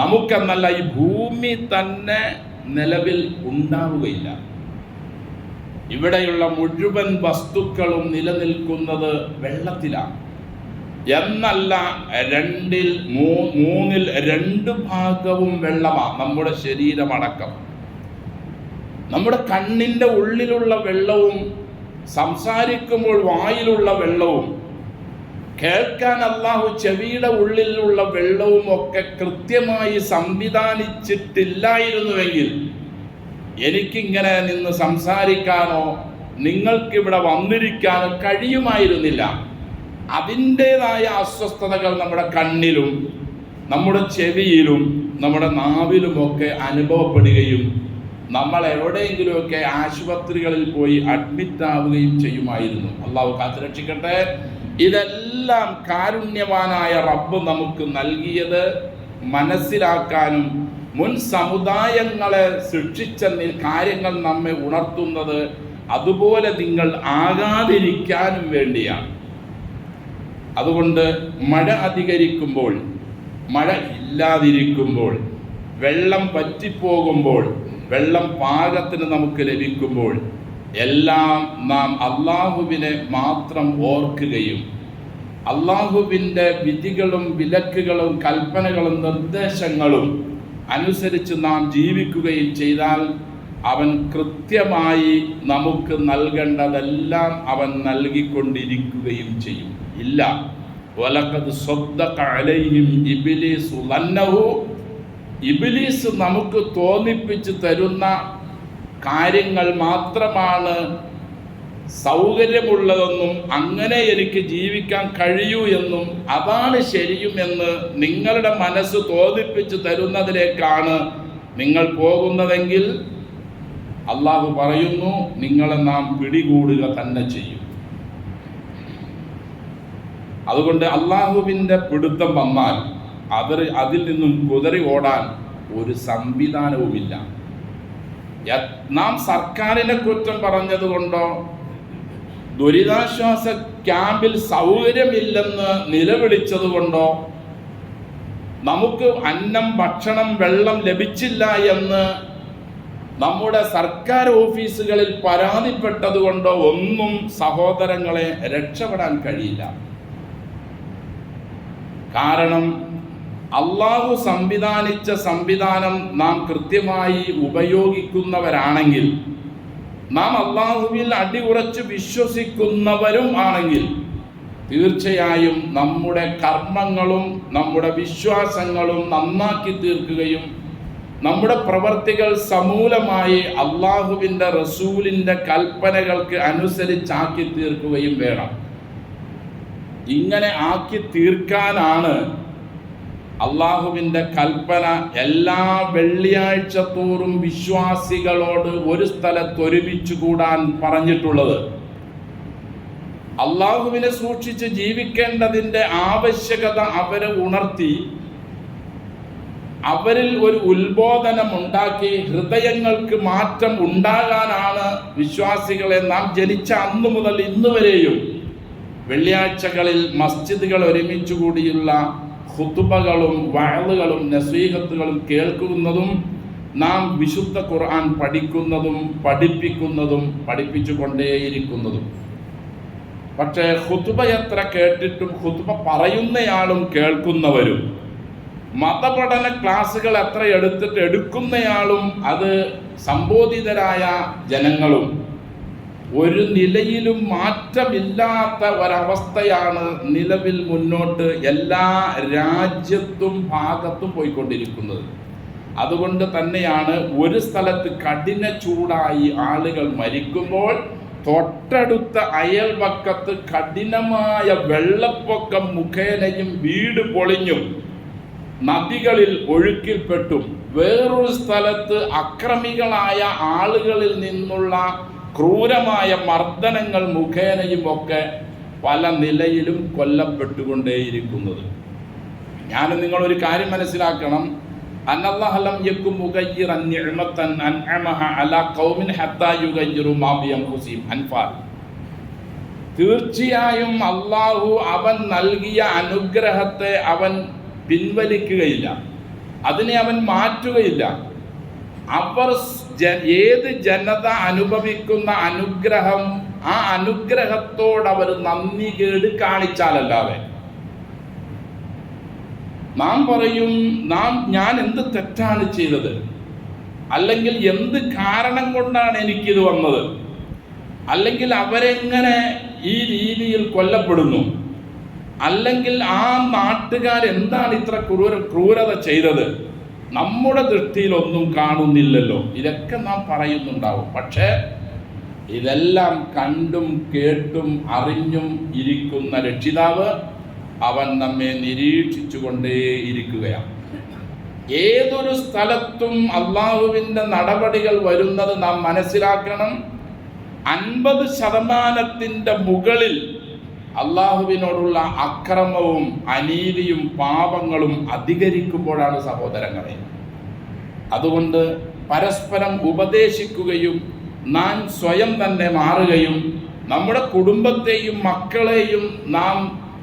നമുക്കെന്നല്ല, ഈ ഭൂമി തന്നെ നിലവിൽ ഉണ്ടാവുകയില്ല. ഇവിടെയുള്ള മുഴുവൻ വസ്തുക്കളും നിലനിൽക്കുന്നത് വെള്ളത്തിലാണ്. എന്നല്ല, 2/3 2 ഭാഗവും വെള്ളമാണ്. നമ്മുടെ ശരീരമടക്കം, നമ്മുടെ കണ്ണിൻ്റെ ഉള്ളിലുള്ള വെള്ളവും സംസാരിക്കുമ്പോൾ വായിലുള്ള വെള്ളവും കേൾക്കാൻ അള്ളാഹു ചെവിയുടെ ഉള്ളിലുള്ള വെള്ളവും ഒക്കെ കൃത്യമായി സംവിധാനിച്ചിട്ടില്ലായിരുന്നുവെങ്കിൽ എനിക്കിങ്ങനെ നിന്ന് സംസാരിക്കാനോ നിങ്ങൾക്കിവിടെ വന്നിരിക്കാനോ കഴിയുമായിരുന്നില്ല. അതിൻ്റെതായ അസ്വസ്ഥതകൾ നമ്മുടെ കണ്ണിലും നമ്മുടെ ചെവിയിലും നമ്മുടെ നാവിലുമൊക്കെ അനുഭവപ്പെടുകയും നമ്മൾ എവിടെയെങ്കിലുമൊക്കെ ആശുപത്രികളിൽ പോയി അഡ്മിറ്റ് ആവുകയും ചെയ്യുമായിരുന്നു. അള്ളാഹു കാത്തുരക്ഷിക്കട്ടെ. ഇതെല്ലാം കാരുണ്യവാനായ റബ്ബ് നമുക്ക് നൽകിയത് മനസ്സിലാക്കാനും മുൻ സമുദായങ്ങളെ ശിക്ഷിച്ച കാര്യങ്ങൾ നമ്മെ ഉണർത്തുന്നത് അതുപോലെ നിങ്ങൾ ആകാതിരിക്കാനും വേണ്ടിയാണ്. അതുകൊണ്ട് മഴ അധികരിക്കുമ്പോൾ, മഴ ഇല്ലാതിരിക്കുമ്പോൾ, വെള്ളം പറ്റിപ്പോകുമ്പോൾ, വെള്ളം പാകത്തിന് നമുക്ക് ലഭിക്കുമ്പോൾ എല്ലാം നാം അള്ളാഹുവിനെ മാത്രം ഓർക്കുകയും അള്ളാഹുവിൻ്റെ വിധികളും വിലക്കുകളും കൽപ്പനകളും നിർദ്ദേശങ്ങളും അനുസരിച്ച് നാം ജീവിക്കുകയും ചെയ്താൽ അവൻ കൃത്യമായി നമുക്ക് നൽകേണ്ടതെല്ലാം അവൻ നൽകിക്കൊണ്ടിരിക്കുകയും ചെയ്യും. ഇല്ല, വലഖദ് സ്വദ്ദഖ അലൈഹിം ഇബ്ലീസു ലന്നഹു, ഇബ്ലീസ് നമുക്ക് തോന്നിപ്പിച്ച് തരുന്ന കാര്യങ്ങൾ മാത്രമാണ് സൗകര്യമുള്ളതെന്നും അങ്ങനെ എനിക്ക് ജീവിക്കാൻ കഴിയൂ എന്നും അതാണ് ശരിയുമെന്ന് നിങ്ങളുടെ മനസ്സ് തോന്നിപ്പിച്ച് തരുന്നതിലേക്കാണ് നിങ്ങൾ പോകുന്നതെങ്കിൽ അള്ളാഹു പറയുന്നു, നിങ്ങളെ നാം പിടികൂടുക തന്നെ ചെയ്യും. അതുകൊണ്ട് അള്ളാഹുവിൻ്റെ പിടുത്തം വന്നാൽ അതിൽ നിന്നും കുതറി ഓടാൻ ഒരു സംവിധാനവുമില്ല. നാം സർക്കാരിനെ കുറ്റം പറഞ്ഞതുകൊണ്ടോ ദുരിതാശ്വാസ ക്യാമ്പിൽ സൗകര്യമില്ലെന്ന് നിലവിളിച്ചതുകൊണ്ടോ നമുക്ക് അന്നം, ഭക്ഷണം, വെള്ളം ലഭിച്ചില്ല എന്ന് നമ്മുടെ സർക്കാർ ഓഫീസുകളിൽ പരാതിപ്പെട്ടതുകൊണ്ടോ ഒന്നും സഹോദരങ്ങളെ രക്ഷപ്പെടാൻ കഴിയില്ല. കാരണം അള്ളാഹു സംവിധാനിച്ച സംവിധാനം നാം കൃത്യമായി ഉപയോഗിക്കുന്നവരാണെങ്കിൽ, നാം അള്ളാഹുവിൽ അടിയുറച്ച് വിശ്വസിക്കുന്നവരും ആണെങ്കിൽ തീർച്ചയായും നമ്മുടെ കർമ്മങ്ങളും നമ്മുടെ വിശ്വാസങ്ങളും നന്നാക്കി തീർക്കുകയും നമ്മുടെ പ്രവർത്തികൾ സമൂലമായി അള്ളാഹുവിൻ്റെ റസൂലിൻ്റെ കൽപ്പനകൾക്ക് അനുസരിച്ചാക്കി തീർക്കുകയും വേണം. ഇങ്ങനെ ആക്കി തീർക്കാനാണ് അള്ളാഹുവിൻ്റെ കൽപ്പന എല്ലാ വെള്ളിയാഴ്ച തോറും വിശ്വാസികളോട് ഒരു സ്ഥലത്ത് ഒരുമിച്ച് കൂടാൻ പറഞ്ഞിട്ടുള്ളത്. അള്ളാഹുവിനെ സൂക്ഷിച്ച് ജീവിക്കേണ്ടതിൻ്റെ ആവശ്യകത അവരെ ഉണർത്തി, അവരിൽ ഒരു ഉത്ബോധനമുണ്ടാക്കി ഹൃദയങ്ങൾക്ക് മാറ്റം ഉണ്ടാകാനാണ് വിശ്വാസികളെ നാം ജനിച്ച അന്നു മുതൽ ഇന്ന് വരെയും വെള്ളിയാഴ്ചകളിൽ മസ്ജിദുകൾ ഒരുമിച്ച് കൂടിയുള്ള ഖുതുബകളും വഅളുകളും നസീഹത്തുകളും കേൾക്കുന്നതും നാം വിശുദ്ധ ഖുർആൻ പഠിക്കുന്നതും പഠിപ്പിക്കുന്നതും പഠിപ്പിച്ചു കൊണ്ടേയിരിക്കുന്നതും. പക്ഷേ ഖുതുബ എത്ര കേട്ടിട്ടും ഖുതുബ പറയുന്നയാളും കേൾക്കുന്നവരും, മതപഠന ക്ലാസ്സുകൾ എത്ര എടുക്കുന്നയാളും അത് സംബോധിതരായ ജനങ്ങളും ഒരു നിലയിലും മാറ്റമില്ലാത്ത ഒരവസ്ഥയാണ് നിലവിൽ മുന്നോട്ട് എല്ലാ രാജ്യത്തും ഭാഗത്തും പോയിക്കൊണ്ടിരിക്കുന്നത്. അതുകൊണ്ട് തന്നെയാണ് ഒരു സ്ഥലത്ത് കഠിന ചൂടായി ആളുകൾ മരിക്കുമ്പോൾ തൊട്ടടുത്ത അയൽവക്കത്ത് കഠിനമായ വെള്ളപ്പൊക്കം മുഖേനയും വീട് പൊളിഞ്ഞും നദികളിൽ ഒഴുക്കിൽപ്പെട്ടും വേറൊരു സ്ഥലത്ത് അക്രമികളായ ആളുകളിൽ നിന്നുള്ള ക്രൂരമായ മർദ്ദനങ്ങൾ മുഖേനയും ഒക്കെ പല നിലയിലും കൊല്ലപ്പെട്ടുകൊണ്ടേയിരിക്കുന്നത്. ഞാൻ നിങ്ങളൊരു കാര്യം മനസ്സിലാക്കണം. അന്നല്ലാഹു യകും മുഗയ്യിറൻ നിഅമതൻ അൻഅമഹ അലാ ഖൗമിൻ ഹത്താ യുഗയ്യിറു മാ ബിഅൻഫുസിഹിം. അൻഫാൽ. തീർച്ചയായും അള്ളാഹു അവൻ നൽകിയ അനുഗ്രഹത്തെ അവൻ പിൻവലിക്കുകയില്ല, അതിനെ അവൻ മാറ്റുകയില്ല. അവർ ഏത് ജനത അനുഭവിക്കുന്ന അനുഗ്രഹം, ആ അനുഗ്രഹത്തോടവർ നന്ദികേട് കാണിച്ചാലല്ലാതെ നാം പറയും ഞാൻ എന്ത് തെറ്റാണ് ചെയ്തത്, അല്ലെങ്കിൽ എന്ത് കാരണം കൊണ്ടാണ് എനിക്കിത് വന്നത്, അല്ലെങ്കിൽ അവരെങ്ങനെ ഈ രീതിയിൽ കൊല്ലപ്പെടുന്നു, അല്ലെങ്കിൽ ആ നാട്ടുകാരെന്താണ് ഇത്ര ക്രൂരത ചെയ്തത്, നമ്മുടെ ദൃഷ്ടിയിലൊന്നും കാണുന്നില്ലല്ലോ. ഇതൊക്കെ നാം പറയുന്നുണ്ടാവും. പക്ഷേ ഇതെല്ലാം കണ്ടും കേട്ടും അറിഞ്ഞും ഇരിക്കുന്ന രക്ഷിതാവ് അവൻ നമ്മെ നിരീക്ഷിച്ചു കൊണ്ടേയിരിക്കുകയാണ്. ഏതൊരു സ്ഥലത്തും അള്ളാഹുവിൻ്റെ നടപടികൾ വരുന്നത് നാം മനസ്സിലാക്കണം. 50% മുകളിൽ അള്ളാഹുവിനോടുള്ള അക്രമവും അനീതിയും പാപങ്ങളും അധികരിക്കുമ്പോഴാണ് സഹോദരങ്ങളെ. അതുകൊണ്ട് പരസ്പരം ഉപദേശിക്കുകയും നാം സ്വയം തന്നെ മാറുകയും നമ്മുടെ കുടുംബത്തെയും മക്കളെയും നാം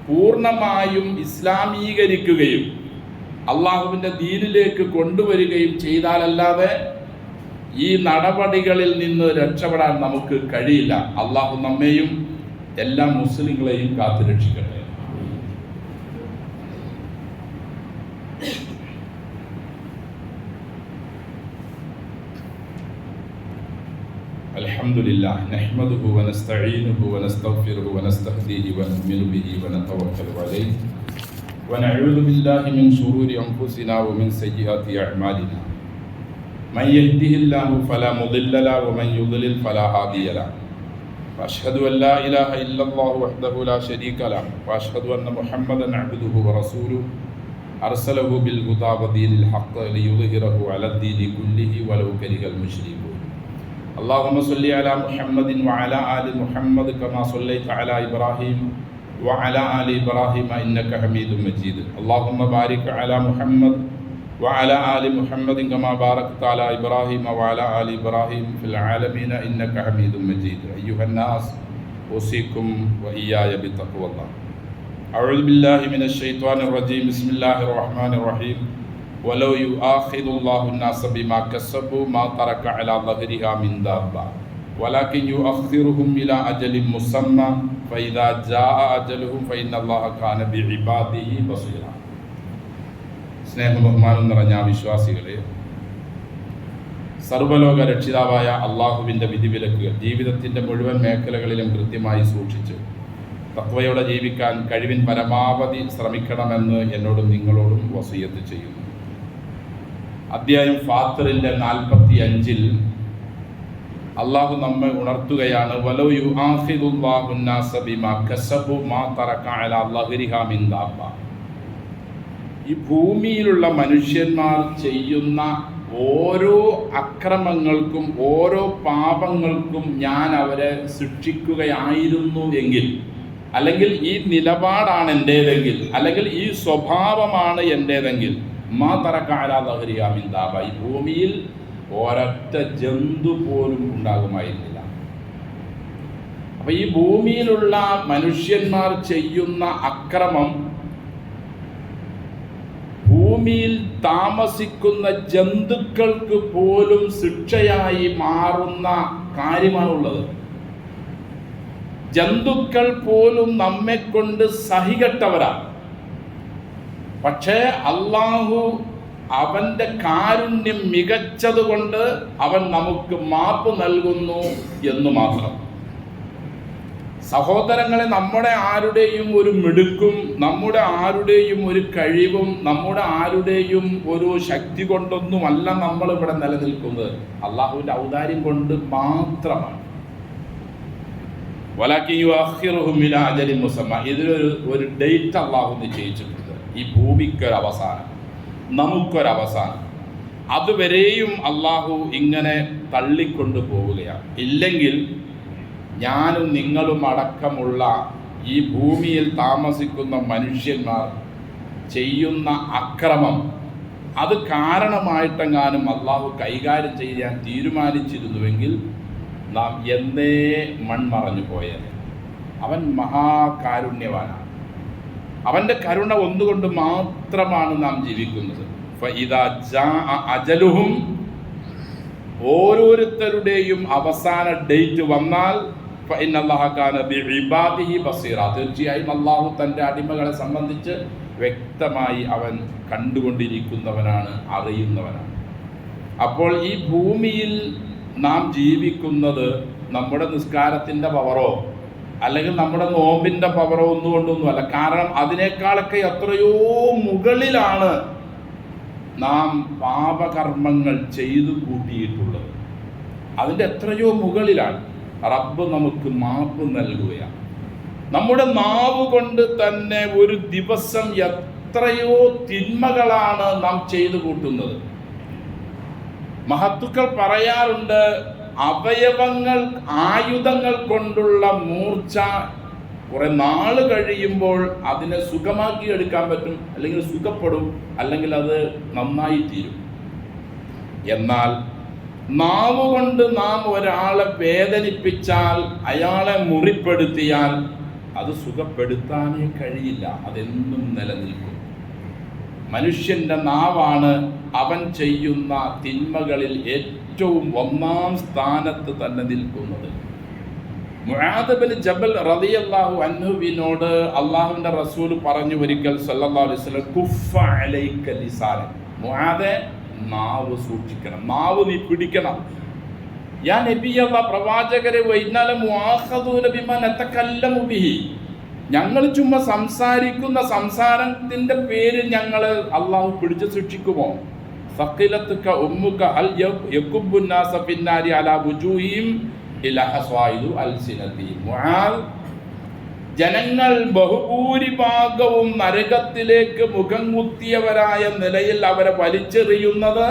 പൂർണ്ണമായും ഇസ്ലാമീകരിക്കുകയും അള്ളാഹുവിൻ്റെ ദീനിലേക്ക് കൊണ്ടുവരികയും ചെയ്താലല്ലാതെ ഈ നടപടികളിൽ നിന്ന് രക്ഷപ്പെടാൻ നമുക്ക് കഴിയില്ല. അള്ളാഹു നമ്മെയും എല്ലാ മുസ്ലിങ്ങളെയും കാത്തുരക്ഷിക്കട്ടെ. അൽഹംദുലില്ലാഹ് നഹ്മദുഹു വനസ്തഈനുഹു വനസ്തഗ്ഫിറുഹു വനസ്തഹ്ദീഹി വനുഅ്മിനു ബിഹി വനതവക്കലു അലൈഹി വനഊദു ബില്ലാഹി മിൻ ശുറൂരി അൻഫുസിനാ വമിൻ സയ്യിആതി അഅ്മാലിനാ മൻ യഹ്ദിഹില്ലാഹു ഫലാ മുദില്ല ലഹു വമൻ യുദ്ലിൽ ഫലാ ഹാദിയ ലഹു വഅശ്ഹദു അൻ ലാ ഇലാഹ ഇല്ലല്ലാഹു വഹ്ദഹു ലാ ശരീക ലഹു വഅശ്ഹദു അന്ന മുഹമ്മദൻ അബ്ദുഹു വറസൂലുഹു അർസലഹു ബിൽ ഹുദാ വദീനിൽ ഹഖ് ലിയുദ്ഹിറഹു അലദ്ദീനി കുല്ലിഹി വലൗ കരിഹൽ മുശ്രികൂൻ. اللهم صل على محمد وعلى آل محمد كما صليت على إبراهيم وعلى آل إبراهيم إنك حميد مجيد. اللهم بارك على محمد وعلى آل محمد كما باركت على إبراهيم وعلى آل إبراهيم في العالمين إنك حميد مجيد. أيها الناس أوصيكم وإياي بتقوى الله. أعوذ بالله من الشيطان الرجيم. بسم الله الرحمن الرحيم. ولو يؤاخذ الله الناس بما كسبوا ما ترك على ظهرها من دابة ولكن يؤخرهم إلى أجل مسمى فإذا جاء أجلهم فإن الله كان بعباده بصيرا. സ്നേഹം ബഹുമാനം നിറഞ്ഞ വിശ്വാസികളെ, സർവ്വലോക രക്ഷിതാവായ അള്ളാഹുവിൻ്റെ വിധിവിലക്കുകൾ ജീവിതത്തിൻ്റെ മുഴുവൻ മേഖലകളിലും കൃത്യമായി സൂക്ഷിച്ച് തഖ്വയോടെ ജീവിക്കാൻ കഴിവിൻ പരമാവധി ശ്രമിക്കണമെന്ന് എന്നോടും നിങ്ങളോടും വസിയത്ത് ചെയ്യുന്നു. അധ്യായം ഫാത്തിറിൻ്റെ 45-ൽ അള്ളാഹു നമ്മെ ഉണർത്തുകയാണ്. വലൗ യുആഖിദുല്ലാഹു അൻ-നാസ ബിമാ കസബു മാ തറക അലാ ളഹ്രിഹാ മിൻ ദാബ്ബ. ഈ ഭൂമിയിലുള്ള മനുഷ്യന്മാർ ചെയ്യുന്ന ഓരോ അക്രമങ്ങൾക്കും ഓരോ പാപങ്ങൾക്കും ഞാൻ അവരെ ശിക്ഷിക്കുകയായിരുന്നു എങ്കിൽ, അല്ലെങ്കിൽ ഈ നിലപാടാണ് എൻ്റേതെങ്കിൽ, അല്ലെങ്കിൽ ഈ സ്വഭാവമാണ് എൻ്റേതെങ്കിൽ, മാ തറക അലാ ളഹ്രിഹാ മിൻ ദാബ്ബ, ഈ ഭൂമിയിൽ ഒരൊറ്റ ജന്തു പോലും ഉണ്ടാകുമായിരുന്നില്ല. അപ്പൊ ഈ ഭൂമിയിലുള്ള മനുഷ്യന്മാർ ചെയ്യുന്ന അക്രമം ഭൂമിയിൽ താമസിക്കുന്ന ജന്തുക്കൾക്ക് പോലും ശിക്ഷയായി മാറുന്ന കാര്യമാണുള്ളത്. ജന്തുക്കൾ പോലും നമ്മെ കൊണ്ട് സഹികെട്ടവരാണ്. പക്ഷേ അള്ളാഹു അവൻ്റെ കാരുണ്യം മികച്ചതുകൊണ്ട് അവൻ നമുക്ക് മാപ്പ് നൽകുന്നു എന്ന് മാത്രം. സഹോദരങ്ങളെ, നമ്മുടെ ആരുടെയും ഒരു മിടുക്കും നമ്മുടെ ആരുടെയും ഒരു കഴിവും നമ്മുടെ ആരുടെയും ഒരു ശക്തി കൊണ്ടൊന്നുമല്ല നമ്മൾ ഇവിടെ നിലനിൽക്കുന്നത്. അള്ളാഹുവിൻ്റെ ഔദാര്യം കൊണ്ട് മാത്രമാണ്. വലാകിൻ യുഅഖിറുഹും ഇലാ അജലിൻ മുസമ്മ, ഇതിലൊരു ഡേറ്റ് അള്ളാഹു നിശ്ചയിച്ചിട്ടുണ്ട്. ഈ ഭൂമിക്കൊരവസാനം, നമുക്കൊരവസാനം. അതുവരെയും അള്ളാഹു ഇങ്ങനെ തള്ളിക്കൊണ്ടു പോവുകയാണ്. ഇല്ലെങ്കിൽ ഞാനും നിങ്ങളും അടക്കമുള്ള ഈ ഭൂമിയിൽ താമസിക്കുന്ന മനുഷ്യന്മാർ ചെയ്യുന്ന അക്രമം അത് കാരണമായിട്ടെങ്ങാനും അള്ളാഹു കൈകാര്യം ചെയ്യാൻ തീരുമാനിച്ചിരുന്നുവെങ്കിൽ നാം എന്നേ മൺമറഞ്ഞു പോയത്. അവൻ മഹാകാരുണ്യവാനാണ്. അവൻ്റെ കരുണ ഒന്നുകൊണ്ട് മാത്രമാണ് നാം ജീവിക്കുന്നത്. ഫഇദാ ജാഅ അജലുഹും, ഓരോരുത്തരുടെയും അവസാന ഡേറ്റ് വന്നാൽ ഫഇന്നല്ലാഹ കാന ബിഇബാദിഹി ബസീറ, തീർച്ചയായും അള്ളാഹു തൻ്റെ അടിമകളെ സംബന്ധിച്ച് വ്യക്തമായി അവൻ കണ്ടുകൊണ്ടിരിക്കുന്നവനാണ്, അറിയുന്നവനാണ്. അപ്പോൾ ഈ ഭൂമിയിൽ നാം ജീവിക്കുന്നത് നമ്മുടെ നിസ്കാരത്തിൻ്റെ പവറോ അല്ലെങ്കിൽ നമ്മുടെ നോമ്പിൻ്റെ പവറോ ഒന്നുകൊണ്ടൊന്നുമല്ല. കാരണം അതിനേക്കാളൊക്കെ എത്രയോ മുകളിലാണ് നാം പാപകർമ്മങ്ങൾ ചെയ്തു കൂട്ടിയിട്ടുള്ളത്. അതിൻ്റെ എത്രയോ മുകളിലാണ്. റബ്ബ് നമുക്ക് മാപ്പ് നൽകുകയാണ്. നമ്മുടെ നാവ് കൊണ്ട് തന്നെ ഒരു ദിവസം എത്രയോ തിന്മകളാണ് നാം ചെയ്തു കൂട്ടുന്നത്. മഹത്തുക്കൾ പറയാറുണ്ട്, അവയവങ്ങൾ ആയുധങ്ങൾ കൊണ്ടുള്ള മൂർച്ച കുറെ നാൾ കഴിയുമ്പോൾ അതിനെ സുഖമാക്കി എടുക്കാൻ പറ്റും, അല്ലെങ്കിൽ സുഖപ്പെടും, അല്ലെങ്കിൽ അത് നന്നായി തീരും. എന്നാൽ നാവ് കൊണ്ട് നാം ഒരാളെ വേദനിപ്പിച്ചാൽ, അയാളെ മുറിപ്പെടുത്തിയാൽ അത് സുഖപ്പെടുത്താനേ കഴിയില്ല, അതെന്നും നിലനിൽക്കും. മനുഷ്യൻ്റെ നാവാണ് അവൻ ചെയ്യുന്ന തിന്മകളിൽ ഏറ്റവും ഏറ്റവും ഒന്നാം സ്ഥാനത്ത് തന്നെ നിൽക്കുന്നത്. മുആദ് ബിൻ ജബൽ റളിയല്ലാഹു അൻഹുവിനോട് അല്ലാഹുവിന്റെ റസൂൽ പറഞ്ഞു ഒരിക്കൽ സല്ലല്ലാഹു അലൈഹി വസല്ലം, കുഫ അലൈക ലിസാനക, മുആദേ നാവ് സൂക്ഷിക്കണം, നാവ് നീ പിടിക്കണം. യാ നബിയല്ലാഹ്, പ്രവാചകരെ, വഇന്നല മുആഖദൂന ബിമാ നതകല്ലമു ബിഹി, ഞങ്ങൾ ചുമ്മാ സംസാരിക്കുന്ന സംസാരത്തിന്റെ പേരിൽ ഞങ്ങൾ അള്ളാഹു പിടിച്ചു ശിക്ഷിക്കുമോ? സഖിലത്തുക ഉമ്മുക ഹൽ യകുബ്ബു നാസ ഫിന്നാരി അലാ വുജൂഹിഹിം ഇലാ ഹസ്വായിദു അൽസിനതിഹിം. മുആദ്, ജനങ്ങൾ ബഹുഭൂരിഭാഗവും നരകത്തിലേക്ക് മുഖം കുത്തിയവരായ നിലയിൽ അവരെ വലിച്ചെറിയുന്നത്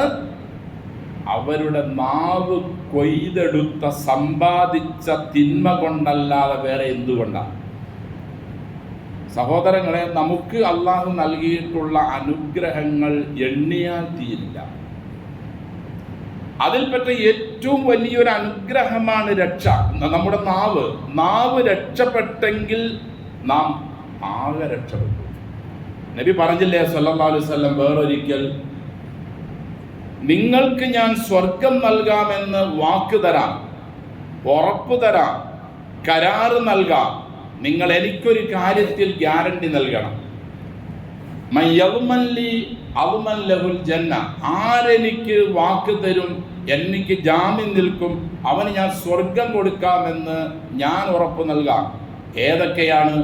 അവരുടെ നാവ് കൊയ്തെടുത്ത സമ്പാദിച്ച തിന്മ കൊണ്ടല്ലാതെ വേറെ എന്തുകൊണ്ടാണ്? സഹോദരങ്ങളെ, നമുക്ക് അള്ളാഹു നൽകിയിട്ടുള്ള അനുഗ്രഹങ്ങൾ എണ്ണിയാൽ തീരില്ല. അതിൽപ്പെട്ട ഏറ്റവും വലിയൊരു അനുഗ്രഹമാണ് രക്ഷ. നമ്മുടെ നാവ് രക്ഷപ്പെട്ടെങ്കിൽ നാം ആകെ രക്ഷപ്പെട്ടു. നബി പറഞ്ഞില്ലേ സല്ലല്ലാഹു അലൈഹി വസല്ലം വേറൊരിക്കൽ, നിങ്ങൾക്ക് ഞാൻ സ്വർഗം നൽകാമെന്ന് വാക്ക് തരാം, ഉറപ്പ് തരാം, കരാറ് നൽകാം. നിങ്ങൾ എനിക്കൊരു കാര്യത്തിൽ ഗ്യാരണ്ടി നൽകണം. ആരെനിക്ക് വാക്ക് തരും, എനിക്ക് ജാമ്യം നിൽക്കും, അവന് ഞാൻ സ്വർഗം കൊടുക്കാമെന്ന് ഞാൻ ഉറപ്പ് നൽകാം. ഏതൊക്കെയാണ്?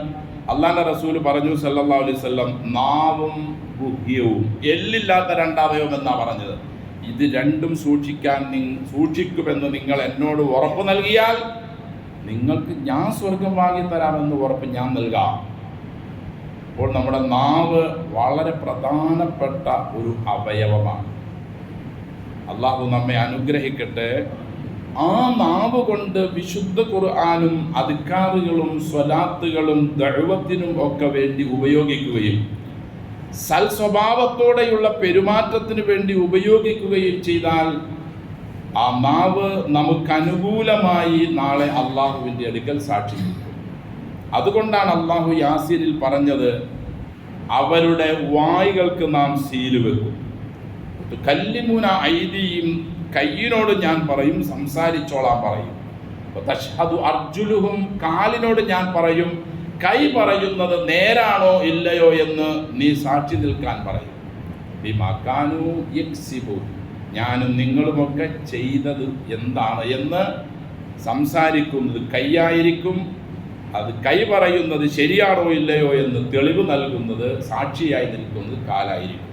അള്ളാഹുവിന്റെ റസൂൽ പറഞ്ഞു സല്ലല്ലാഹു അലൈഹി വസല്ലം, നാവും ഗുഹ്യവും, എല്ലില്ലാത്ത രണ്ടവയവം എന്നാ പറഞ്ഞത്. ഇത് രണ്ടും സൂക്ഷിക്കുമെന്ന് നിങ്ങൾ എന്നോട് ഉറപ്പ് നൽകിയാൽ നിങ്ങൾക്ക് ഞാൻ സ്വർഗം വാങ്ങിത്തരാമെന്ന് ഉറപ്പ് ഞാൻ നൽകാം. അപ്പോൾ നമ്മുടെ നാവ് വളരെ പ്രധാനപ്പെട്ട ഒരു അവയവമാണ്. അള്ളാഹു നമ്മെ അനുഗ്രഹിക്കട്ടെ. ആ നാവ് കൊണ്ട് വിശുദ്ധ ഖുർആനും അദ്കാറുകളും സ്വലാത്തുകളും ദഅവത്തിനും ഒക്കെ വേണ്ടി ഉപയോഗിക്കുകയും സൽ സ്വഭാവത്തോടെയുള്ള പെരുമാറ്റത്തിന് വേണ്ടി ഉപയോഗിക്കുകയും ചെയ്താൽ ആ നാവ് നമുക്ക് അനുകൂലമായി നാളെ അള്ളാഹുവിൻ്റെ അടുക്കൽ സാക്ഷി നിൽക്കും. അതുകൊണ്ടാണ് അള്ളാഹു യാസീനിൽ പറഞ്ഞത്, അവരുടെ വായ്കൾക്ക് നാം സീല് വെക്കും. കല്ലിമുന ഐദിയും, കയ്യിനോട് ഞാൻ പറയും സംസാരിച്ചോളാൻ പറയും. തഷ്ഹദു അർജുലുഹും, കാലിനോട് ഞാൻ പറയും കൈ പറയുന്നത് നേരാണോ ഇല്ലയോ എന്ന് നീ സാക്ഷി നിൽക്കാൻ പറയും. ബിമാ കാനൂ യക്സിബൂൻ, ഞാനും നിങ്ങളുമൊക്കെ ചെയ്തത് എന്താണ് എന്ന് സംസാരിക്കുന്നത് കൈയായിരിക്കും. അത് കൈ പറയുന്നത് ശരിയാണോ ഇല്ലയോ എന്ന് തെളിവ് നൽകുന്നത്, സാക്ഷിയായി നിൽക്കുന്നത് കാലായിരിക്കും.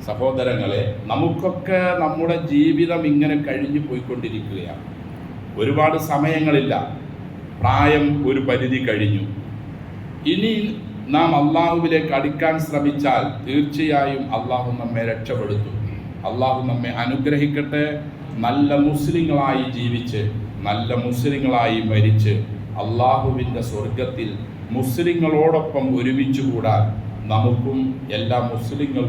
സഹോദരങ്ങളെ, നമുക്കൊക്കെ നമ്മുടെ ജീവിതം ഇങ്ങനെ കഴിഞ്ഞു പോയിക്കൊണ്ടിരിക്കുകയാണ്. ഒരുപാട് സമയങ്ങളില്ല, പ്രായം ഒരു പരിധി കഴിഞ്ഞു. ഇനി നാം അള്ളാഹുവിലേക്ക് അടുക്കാൻ ശ്രമിച്ചാൽ തീർച്ചയായും അള്ളാഹു നമ്മെ രക്ഷപ്പെടുത്തും. അള്ളാഹു നമ്മെ അനുഗ്രഹിക്കട്ടെ. നല്ല മുസ്ലിങ്ങളായി ജീവിച്ച് നല്ല മുസ്ലിങ്ങളായി മരിച്ച് അള്ളാഹുവിൻ്റെ സ്വർഗത്തിൽ മുസ്ലിങ്ങളോടൊപ്പം ഒരുമിച്ച് കൂടാൻ നമുക്കും എല്ലാ മുസ്ലിങ്ങൾക്കും